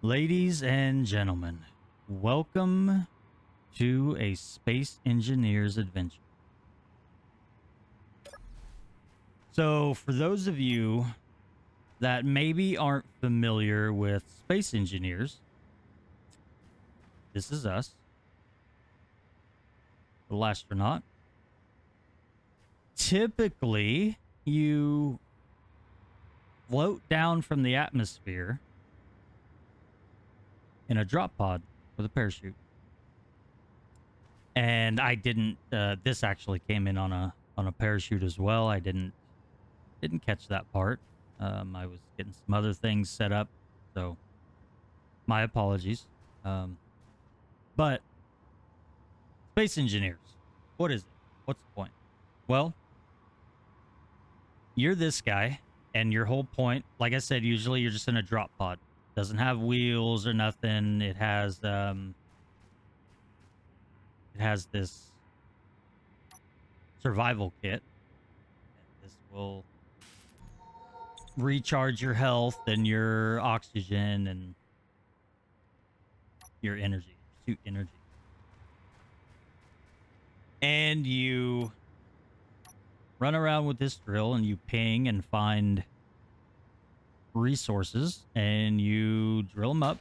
Ladies and gentlemen, welcome to a Space Engineer's Adventure. So, for those of you that maybe aren't familiar with Space Engineers, this is us, the astronaut. Typically, you float down from the atmosphere in a drop pod with a parachute. And I didn't. This actually came in on a parachute as well. I didn't catch that part. I was getting some other things set up, so my apologies. But space engineers, what is it? What's the point? Well, you're this guy, and your whole point, like I said, usually you're just in a drop pod. Doesn't have wheels or nothing. It has this survival kit. This will recharge your health and your oxygen and your energy, suit energy. And you run around with this drill and you ping and find resources and you drill them up.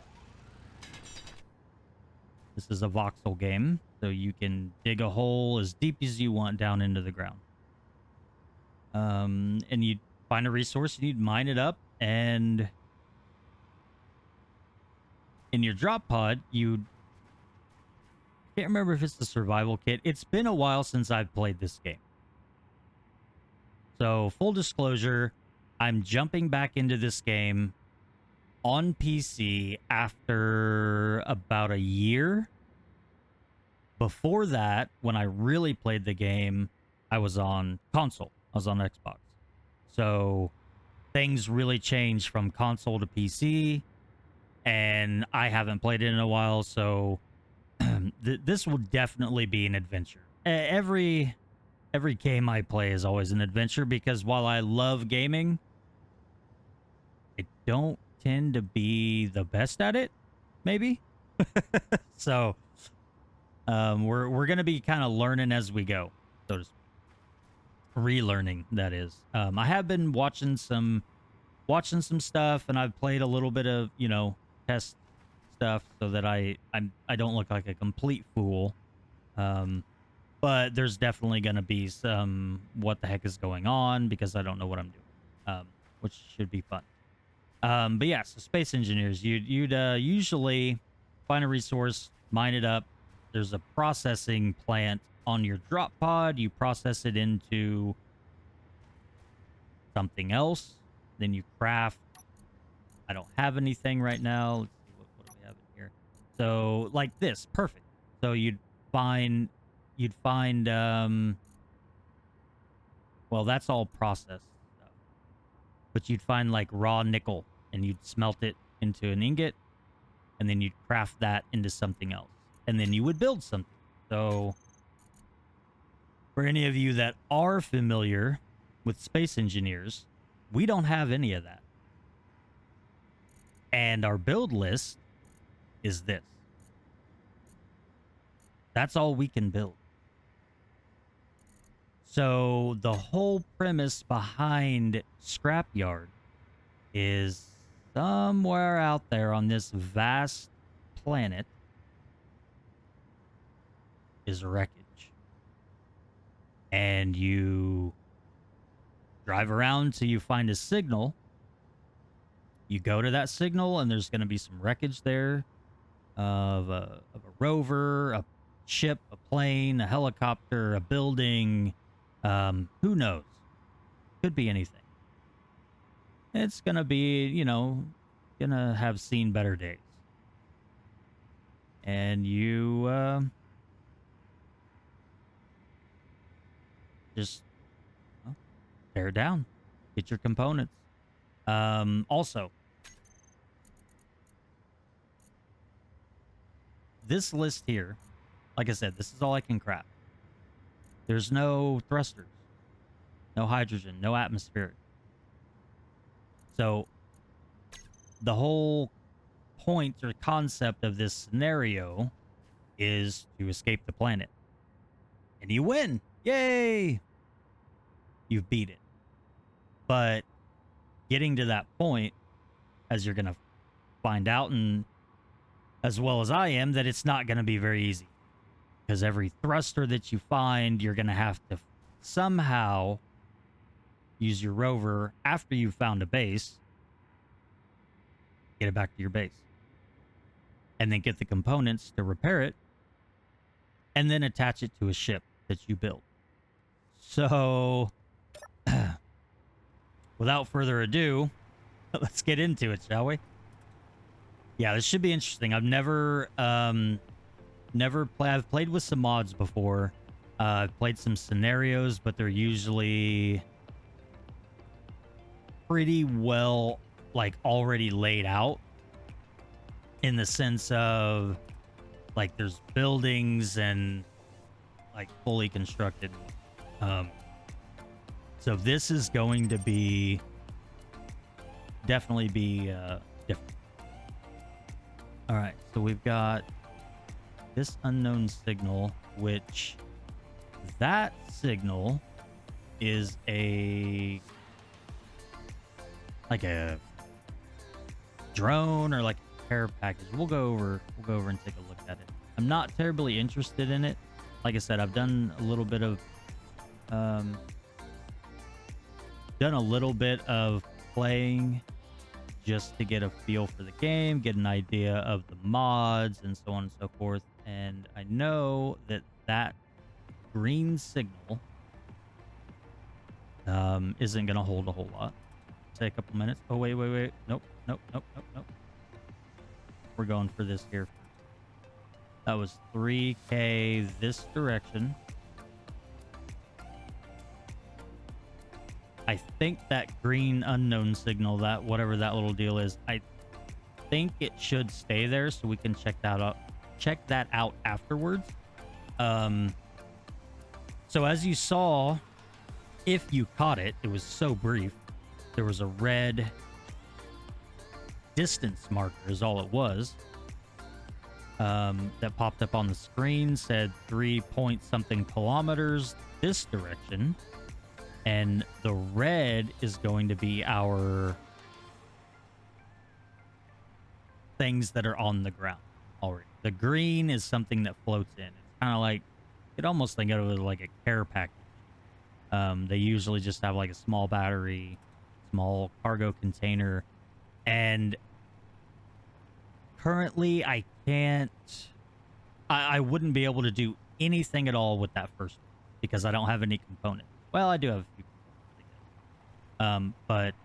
This is a voxel game, so you can dig a hole as deep as you want down into the ground. And you find a resource and you'd mine it up, and in your drop pod, you can't remember if it's the survival kit. It's been a while since I've played this game. So, full disclosure, I'm jumping back into this game on PC after about a year. Before that, when I really played the game, I was on console. I was on Xbox. So things really changed from console to PC, and I haven't played it in a while, so this will definitely be an adventure. Every game I play is always an adventure, because while I love gaming, I don't tend to be the best at it, maybe. So we're gonna be kind of learning as we go, so to speak. Relearning, that is. I have been watching some stuff, and I've played a little bit of test stuff so that I don't look like a complete fool. But there's definitely gonna be some what the heck is going on, because I don't know what I'm doing, which should be fun. But yeah, so space engineers, you'd usually find a resource, mine it up. There's a processing plant on your drop pod. You process it into something else. Then you craft. I don't have anything right now. Let's see, what do we have in here? So like this, perfect. So you'd find well, that's all processed stuff. But you'd find like raw nickel, and you'd smelt it into an ingot, and then you'd craft that into something else, and then you would build something. So for any of you that are familiar with space engineers, we don't have any of that. And our build list is this. That's all we can build. So the whole premise behind Scrapyard is somewhere out there on this vast planet is wreckage. And you drive around till you find a signal. You go to that signal, and there's going to be some wreckage there of a rover, a ship, a plane, a helicopter, a building. Who knows? Could be anything. It's going to be, going to have seen better days. And you just tear it down, get your components. Also, this list here, like I said, this is all I can craft. There's no thrusters, no hydrogen, no atmospheric. So the whole point or concept of this scenario is to escape the planet. And you win. Yay! You've beat it. But getting to that point, as you're going to find out, and as well as I am, that it's not going to be very easy. Because every thruster that you find, you're going to have to somehow use your rover after you've found a base, get it back to your base, and then get the components to repair it, and then attach it to a ship that you build. So, without further ado, let's get into it, shall we? Yeah, this should be interesting. I've never I've played with some mods before. I've played some scenarios, but they're usually pretty well, like, already laid out, in the sense of, like, there's buildings and, like, fully constructed. So this is going to be definitely be different. All right, so we've got this unknown signal, which that signal is like a drone or like a care package. We'll go over and take a look at it. I'm not terribly interested in it. Like I said, I've done a little bit of playing just to get a feel for the game, get an idea of the mods and so on and so forth. And I know that that green signal isn't going to hold a whole lot. Say a couple minutes. Oh, wait. Nope. We're going for this here. That was 3K this direction. I think that green unknown signal, that whatever that little deal is, I think it should stay there so we can check that out afterwards. So as you saw, if you caught it, it was so brief. There was a red distance marker is all it was. That popped up on the screen, said 3 point something kilometers this direction. And the red is going to be our things that are on the ground already. The green is something that floats in. It's kind of like, you could almost think of it like a care package. They usually just have like a small battery, small cargo container. And currently I wouldn't be able to do anything at all with that first one because I don't have any components. Well, I do have a few components, but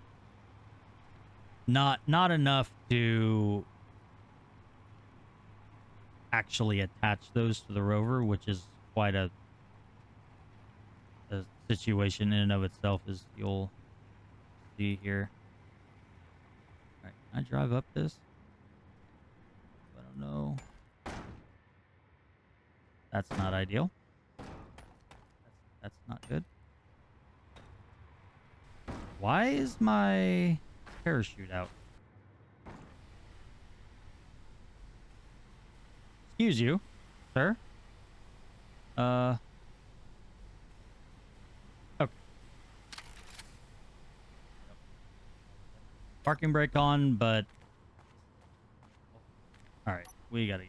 not enough to actually attach those to the rover, which is quite a situation in and of itself, as you'll see here. All right, can I drive up this? I don't know. That's not ideal. That's not good. Why is my parachute out? Excuse you, sir. Okay. Parking brake on, but all right, we gotta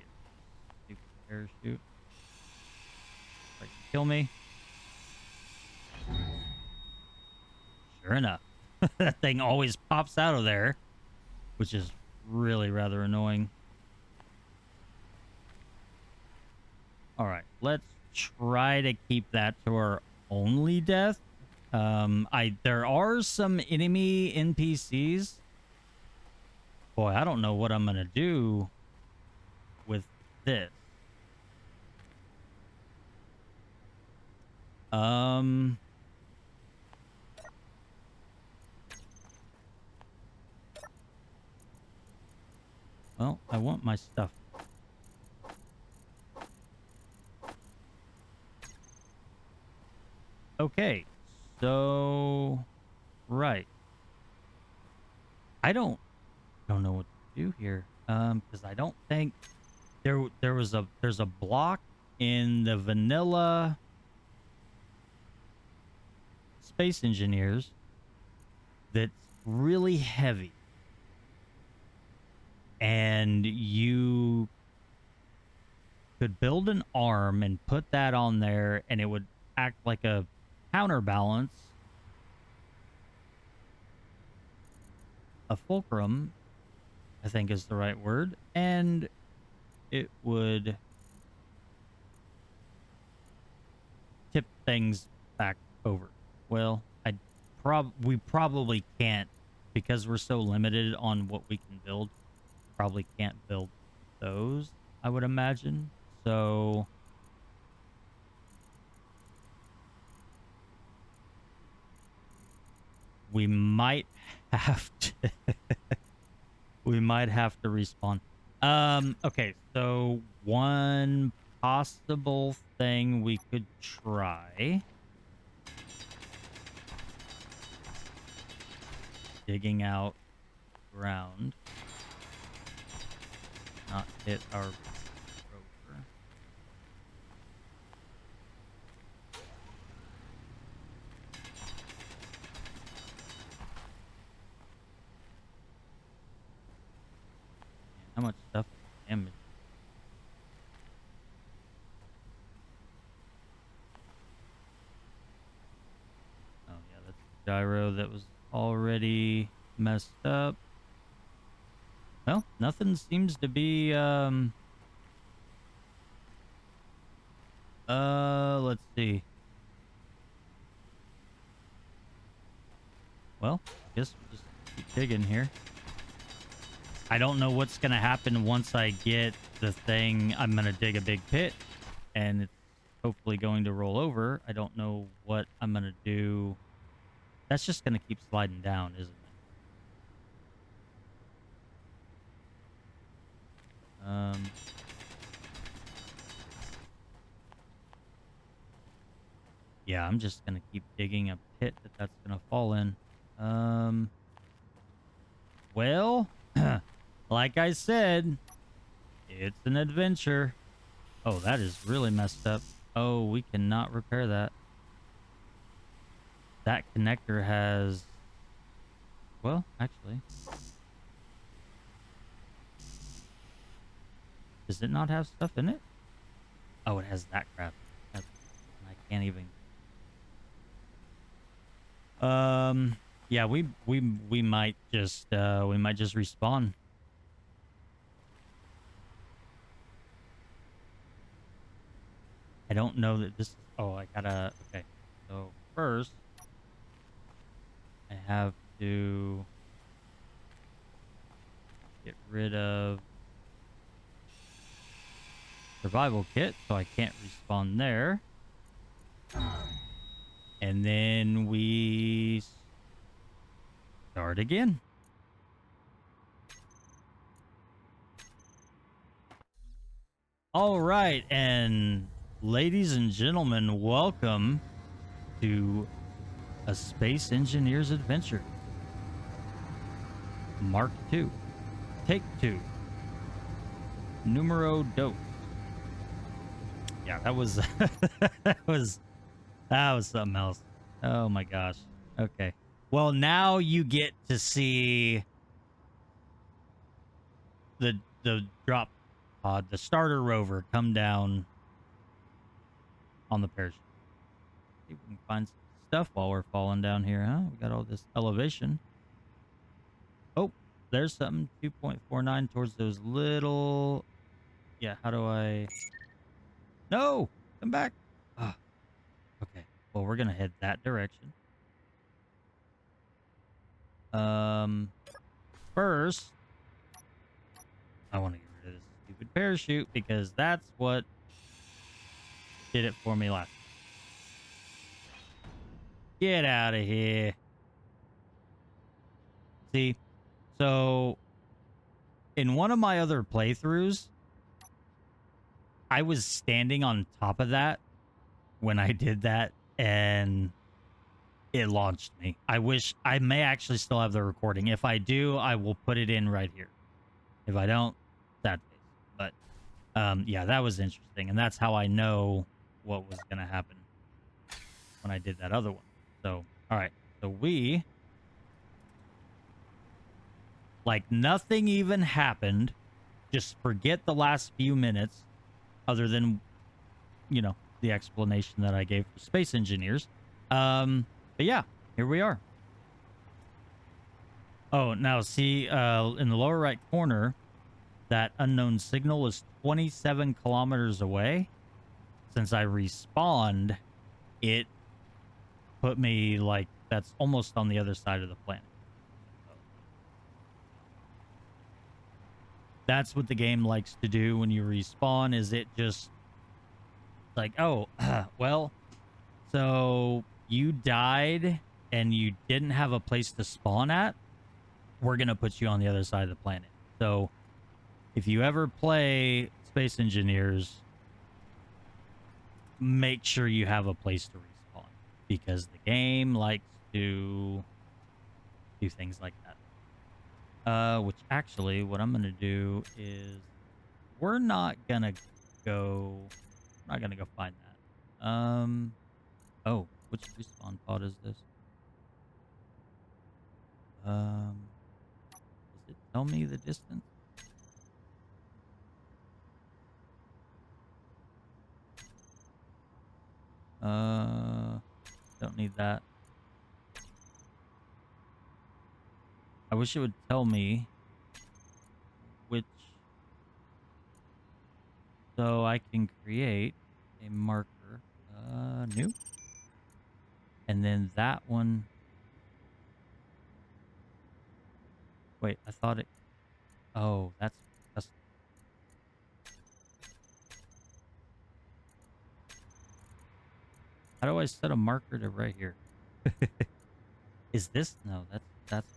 get parachute. Like, kill me. Sure enough, that thing always pops out of there, which is really rather annoying. All right, let's try to keep that to our only death. There are some enemy NPCs. Boy, I don't know what I'm gonna do with this. Well, I want my stuff. Okay, so right. I don't know what to do here. Because I don't think there's a block in the vanilla Space Engineers that's really heavy, and you could build an arm and put that on there, and it would act like a counterbalance, a fulcrum, I think is the right word, and it would tip things back over. Well, we probably can't, because we're so limited on what we can build. Probably can't build those, I would imagine. So we might have to we might have to respawn. Okay, so one possible thing we could try, digging out ground, not hit our rover. How much stuff damage? Oh yeah, that's the gyro that was already messed up. Well, nothing seems to be let's see. Well, I guess we'll just keep digging here. I don't know what's going to happen once I get the thing. I'm going to dig a big pit, and it's hopefully going to roll over. I don't know what I'm going to do. That's just going to keep sliding down, isn't it? Yeah, I'm just going to keep digging a pit that's going to fall in. Well, like I said, it's an adventure. Oh, that is really messed up. Oh, we cannot repair that. That connector has... Well, actually... Does it not have stuff in it? Oh, it has that crap. I can't even... Yeah, we might just respawn. I don't know that this... Oh, I gotta... Okay. So, first... I have to... get rid of... survival kit, so I can't respawn there. And then we... start again. All right, and ladies and gentlemen, welcome to a Space Engineer's Adventure. Mark 2. Take 2. Numero dos. Yeah, that was that was something else. Oh my gosh. Okay. Well, now you get to see the drop pod, the starter rover, come down on the parachute. See if we can find some stuff while we're falling down here, huh? We got all this elevation. Oh, there's something. 2.49 towards those little... Yeah, how do I... No! Come back! Ah, okay. Well, we're gonna head that direction. First, I want to get rid of this stupid parachute because that's what did it for me last time. Get out of here. See, so in one of my other playthroughs, I was standing on top of that when I did that, and it launched me. I wish I may actually still have the recording. If I do, I will put it in right here. If I don't, sad face. But yeah, that was interesting, and that's how I know what was gonna happen when I did that other one. So, all right. So we, like, nothing even happened. Just forget the last few minutes, other than, you know, the explanation that I gave for space engineers. But yeah, here we are. Oh, now see, in the lower right corner, that unknown signal is 27 kilometers away. Since I respawned, it put me, like, that's almost on the other side of the planet. So that's what the game likes to do when you respawn, is it just like, oh, well, so you died and you didn't have a place to spawn at. We're going to put you on the other side of the planet. So if you ever play Space Engineers, make sure you have a place to respawn, because the game likes to do things like that. Which actually, what I'm going to do is we're not going to go find that. Oh, which respawn pod is this? Does it tell me the distance? Don't need that. I wish it would tell me which, so I can create a marker. New. And then that one. Wait, I thought it. Oh, that's custom. How do I set a marker to right here? Is this? No, that's what that is.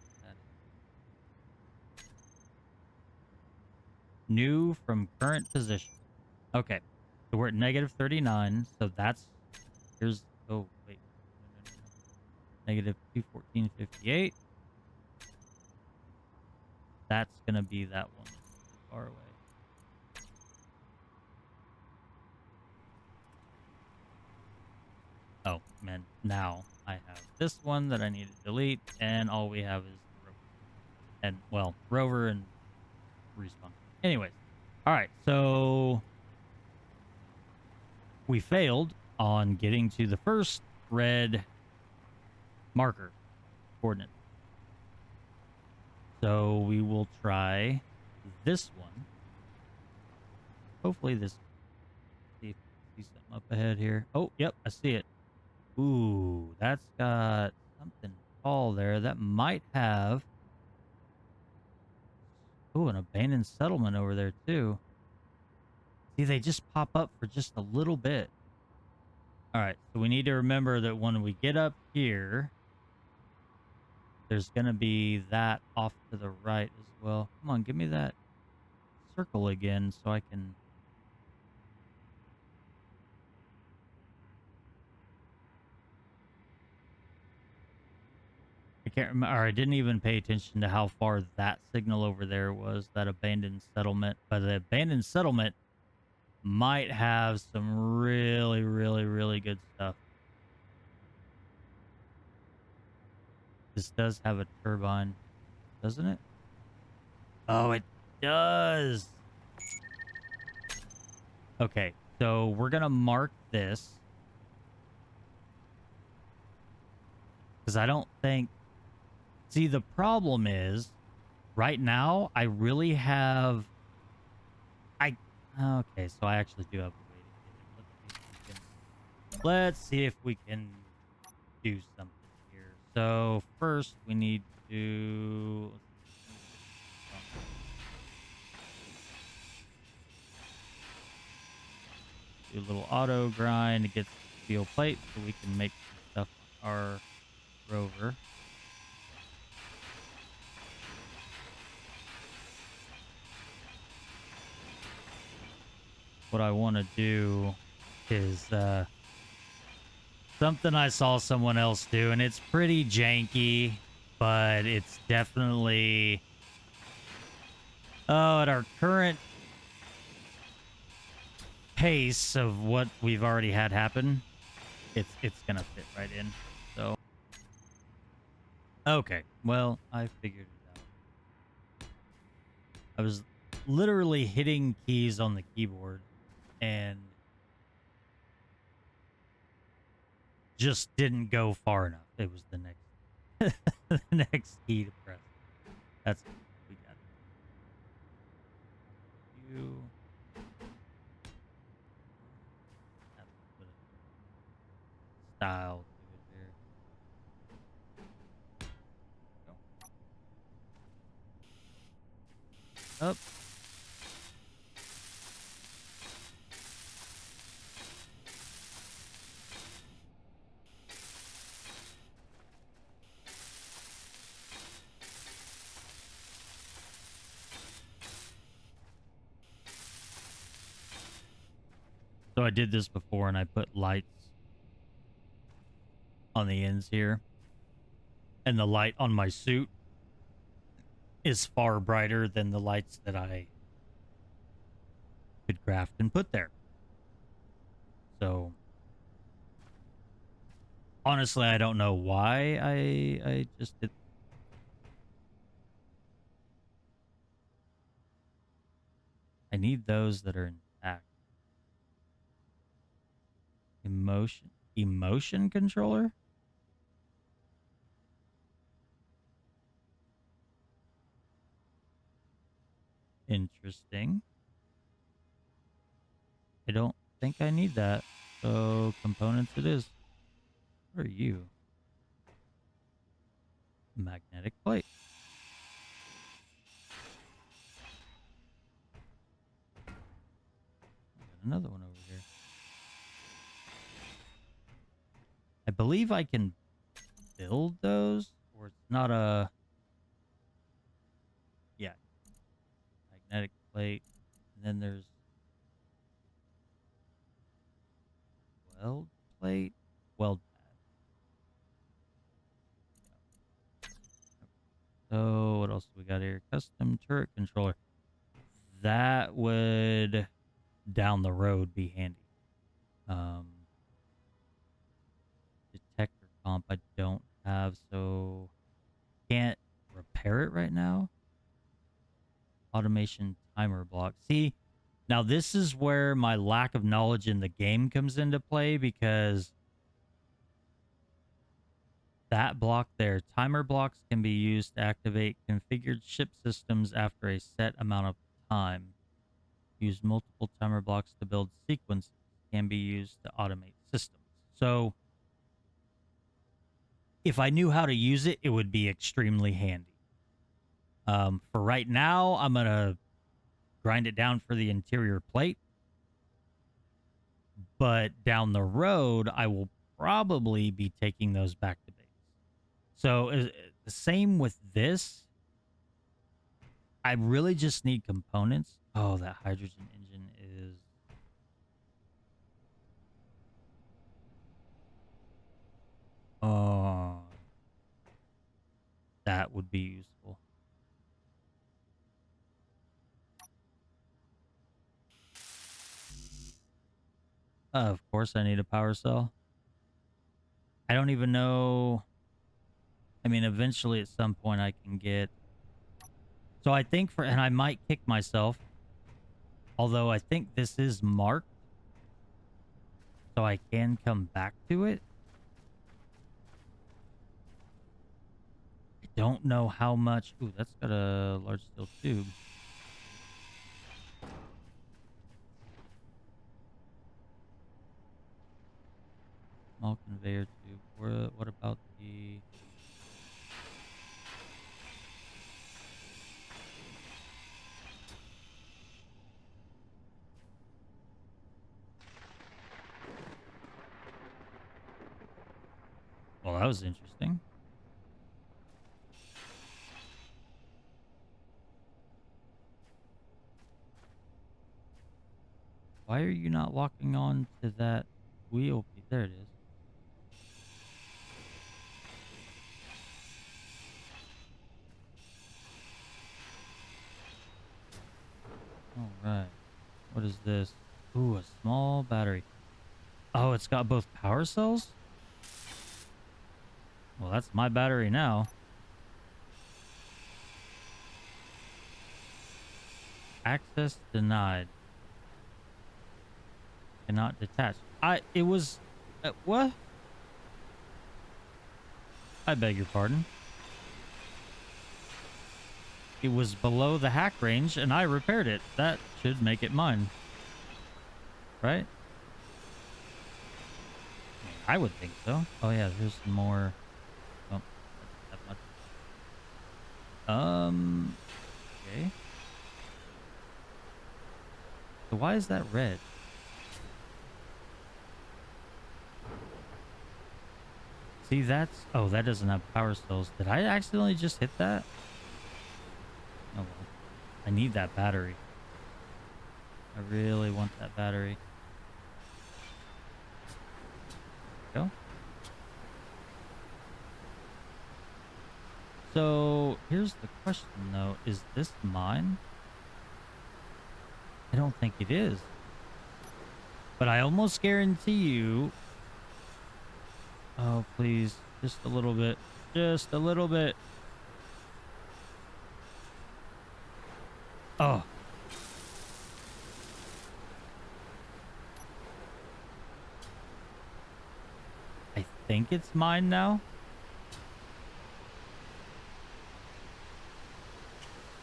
New from current position. Okay, so we're at negative 39. So that's, here's, oh wait, no. Negative 214.58. That's gonna be that one that's far away. Oh man, now I have this one that I need to delete, and all we have is the rover. And well, rover and respawn. Anyways, all right, so we failed on getting to the first red marker coordinate. So we will try this one. Hopefully this. See if I see something up ahead here. Oh, yep, I see it. Ooh, that's got something tall there. That might have. Ooh, an abandoned settlement over there too. See, they just pop up for just a little bit. All right, so we need to remember that when we get up here, there's going to be that off to the right as well. Come on, give me that circle again so I can... I can't remember, or I didn't even pay attention to how far that signal over there was, that abandoned settlement. But the abandoned settlement might have some really, really, really good stuff. This does have a turbine, doesn't it? Oh, it does. Okay, so we're going to mark this, because I don't think... See, the problem is, right now, I really have... Okay, so I actually do have a way to get it. Let's see if we can do something here. So, first, we need to... do a little auto grind to get the steel plate so we can make some stuff on our rover. What I want to do is something I saw someone else do, and it's pretty janky, but it's definitely Oh, at our current pace of what we've already had happen, it's gonna fit right in. So okay, well, I figured it out. I was literally hitting keys on the keyboard and just didn't go far enough. It was the next the next key to press. That's we got it. You add a little bit of style to it here. Go. Up. So I did this before and I put lights on the ends here. And the light on my suit is far brighter than the lights that I could craft and put there. So honestly, I don't know why I just did. I need those that are intact. Emotion controller? Interesting. I don't think I need that. So components it is. What are you? Magnetic plate. Got another one over here. I believe I can build those, or it's not a... Yeah. Magnetic plate. And then there's weld plate. Weld pad. So what else do we got here? Custom turret controller. That would down the road be handy. Um, detector comp I don't have, so can't repair it right now. Automation timer block. See, now this is where my lack of knowledge in the game comes into play, because that block there, timer blocks can be used to activate configured ship systems after a set amount of time. Use multiple timer blocks to build sequences. Can be used to automate systems. So if I knew how to use it, it would be extremely handy. For right now, I'm going to grind it down for the interior plate. But down the road, I will probably be taking those back to base. So the same with this. I really just need components. Oh, that hydrogen engine is... Oh, that would be useful. Of course, I need a power cell. I don't even know. I mean, eventually at some point I can get... So I think and I might kick myself, although I think this is marked, so I can come back to it. I don't know how much... Ooh, that's got a large steel tube. Small conveyor tube. What about the... Well, that was interesting. Why are you not locking on to that wheel? There it is. All right. What is this? Ooh, a small battery. Oh, it's got both power cells? Well, that's my battery now. Access denied. Cannot detach. It was, what? I beg your pardon. It was below the hack range and I repaired it. That should make it mine. Right? I would think so. Oh yeah, there's some more. Oh, that's that much. Okay. So why is that red? See, that's... Oh, that doesn't have power cells. Did I accidentally just hit that? Oh, well. I need that battery. I really want that battery. Go. So, here's the question, though. Is this mine? I don't think it is. But I almost guarantee you... Oh, please. Just a little bit. Just a little bit. Oh. I think it's mine now.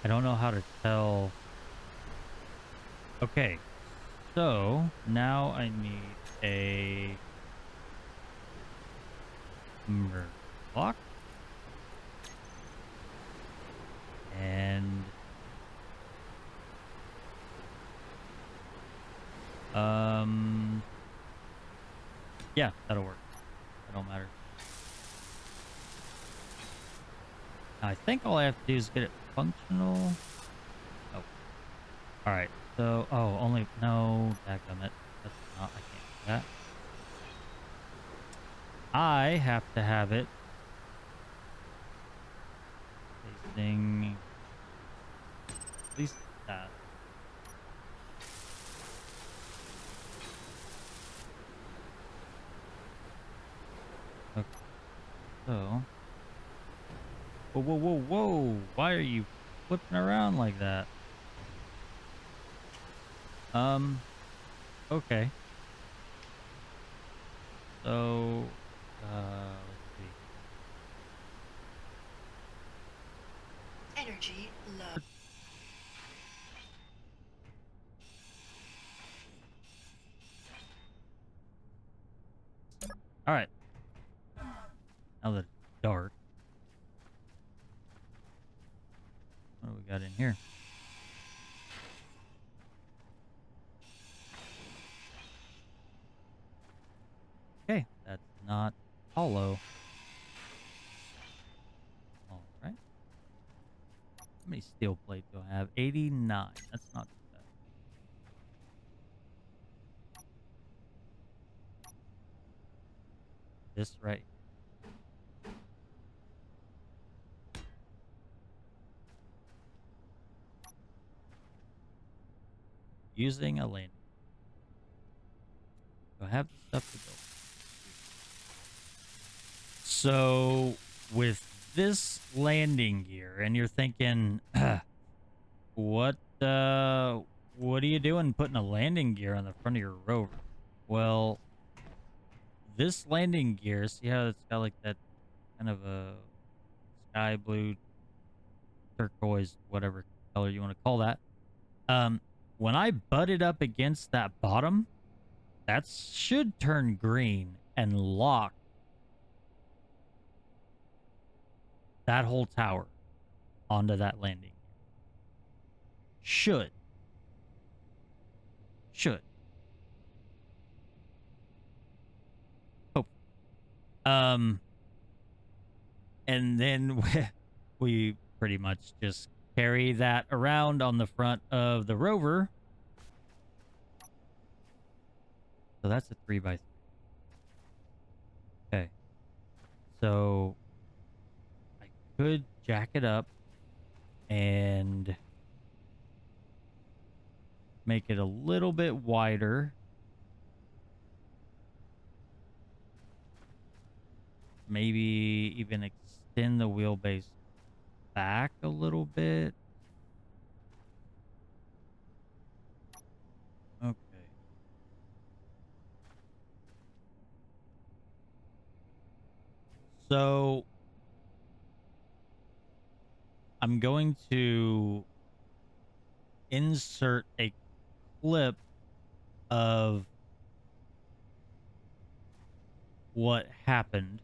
I don't know how to tell. Okay. So, now I need a... block. And... Yeah, that'll work. That don't matter. Now, I think all I have to do is get it functional. Oh. Alright. So, oh, only... No, dadgummit. That's not... I can't do that. I have to have it facing at least that. Okay. So... Whoa, whoa, whoa, whoa! Why are you flipping around like that? Okay. So, let's see. Energy low. All right. Now that it's dark, what do we got in here? Okay, that's not hollow. All right. How many steel plate do I have? 89. That's not too bad. This right. Using a landing. Do I have the stuff to build? So with this landing gear, and you're thinking, what what are you doing putting a landing gear on the front of your rover? Well, this landing gear, see how it's got like that kind of a sky blue, turquoise, whatever color you want to call that. Um, when I butt it up against that bottom, that should turn green and lock that whole tower onto that landing. Should. Should. Hope. Um, and then we pretty much just carry that around on the front of the rover. So that's a 3x3. Okay. So I could jack it up and make it a little bit wider. Maybe even extend the wheelbase back a little bit. Okay. So I'm going to insert a clip of what happened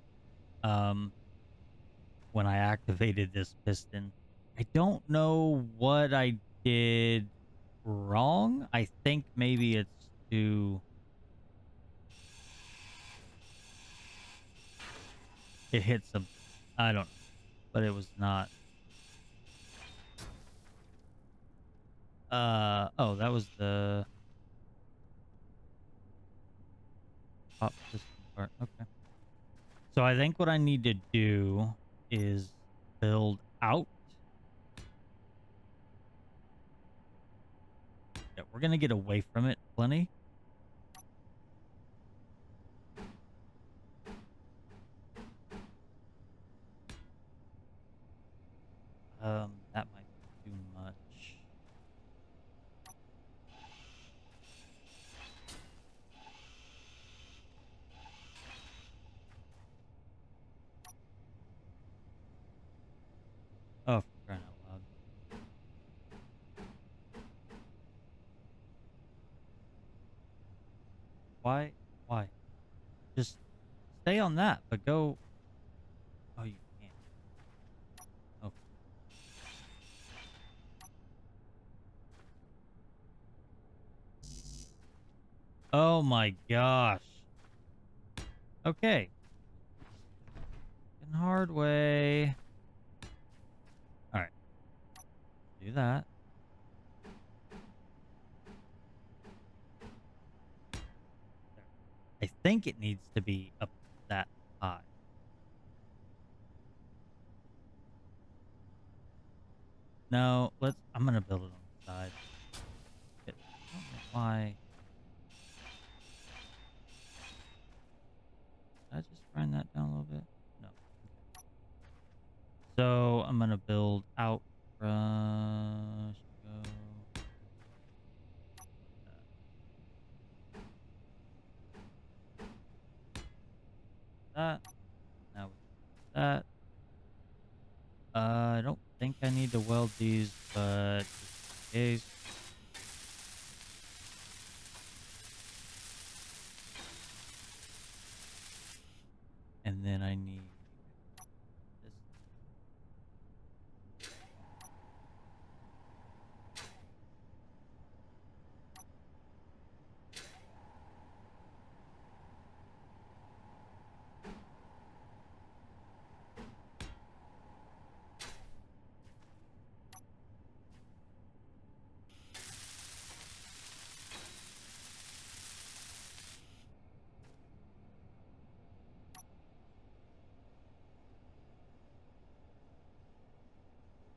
when I activated this piston. I don't know what I did wrong. I think maybe it's to... It hit something. I don't know. But it was not... Oh, that was the pop piston part. Okay. So I think what I need to do is build out. Yeah, we're going to get away from it plenty. That might be too much. Oh, for crying out loud. Why? Why? Just stay on that, but go... Oh, you can't. Oh. Oh my gosh. Okay. In hard way. Alright. Do that. I think it needs to be up that high. No, let's... I'm gonna build it on the side. I don't know why. Did I just grind that down a little bit? No. Okay. So I'm gonna build out brush. Go. That. Now that. I don't think I need to weld these, but just in case. And then I need this.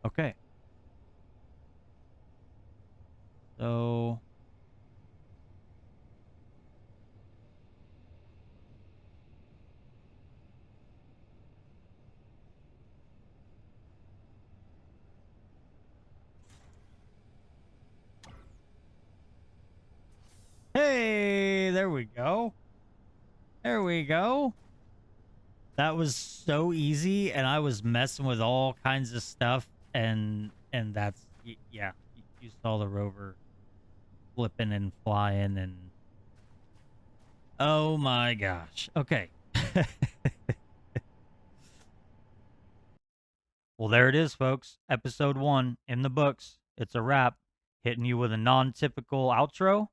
Okay. So hey, there we go. There we go. That was so easy, and I was messing with all kinds of stuff, and that's yeah. You saw the rover flipping and flying, and oh my gosh. Okay. Well, there it is, folks. Episode 1 in the books. It's a wrap. Hitting you with a non-typical outro,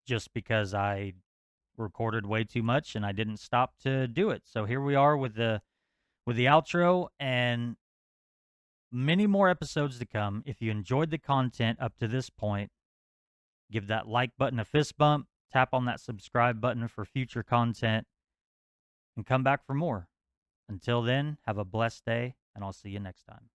just because I recorded way too much and I didn't stop to do it. So here we are with the outro, and many more episodes to come. If you enjoyed the content up to this point, give that like button a fist bump, tap on that subscribe button for future content, and come back for more. Until then, have a blessed day, and I'll see you next time.